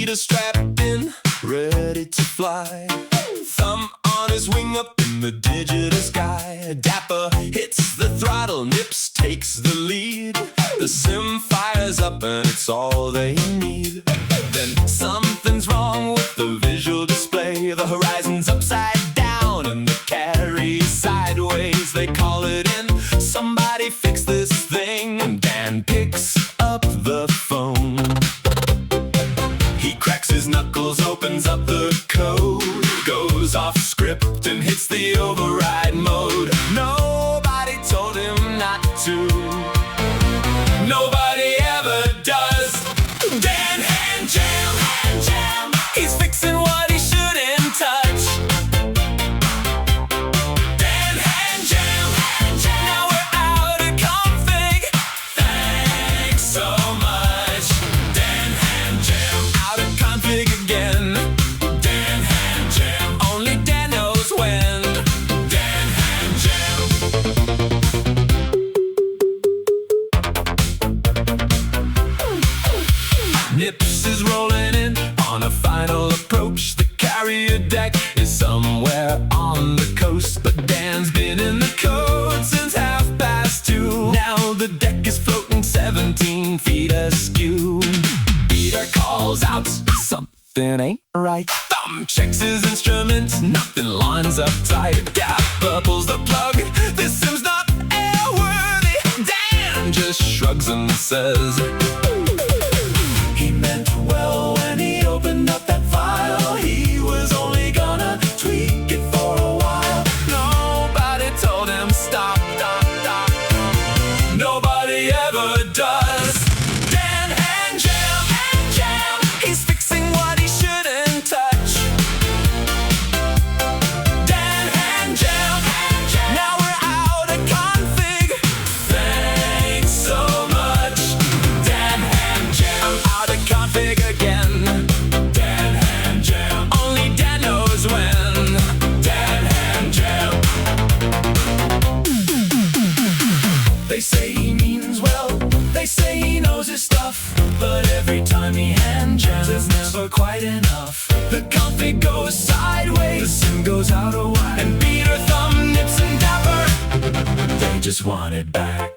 Peter strapped in, ready to fly. Thumb on his wing up in the digital sky. Dapper hits the throttle, Nips takes the lead. The sim fires up and it's all they need. Then something's wrong with the visual display. The horizon's upside down and the carry sideways. They call it in, somebody fix this thing. And Dan picks up the phone. He cracks his knuckles, opens up the code, goes off script and hits the override mode. Nobody told him not to. Nobody ever does. Dan Hand Jam, he's fixing what he shouldn't touch. Dan Hand Jam, now we're out of config. Thanks so much. Dan Hand Jam, out of config again. Dan Hand Jam, only Dan knows when. Dan Hand Jam. Nips is rolling in on a final approach. The carrier deck is somewhere on the coast, but Dan's been in the code since 2:30. Now the deck is floating 17 feet askew. Peter calls out, something ain't right. Thumb checks his instruments, nothing lines up tight. Dapper pulls the plug, this sim's not airworthy. Dan just shrugs and says, he meant well when he opened up that file. He was only gonna tweak it for a while. Nobody told him stop. Nobody ever does. Dan Hand Jam, he's fixing what he shouldn't touch. Dan Hand Jam, now we're out of config. Thanks so much. Dan Hand Jam, out of config again. Dan Hand Jam, only Dan knows when. Dan Hand Jam. They say he means well, they say he knows his stuff, but every time he hand jams, it's never quite enough. The config goes sideways, the sim goes out of whack, and Peter, Thumb, Nips, and Dapper, they just want it back.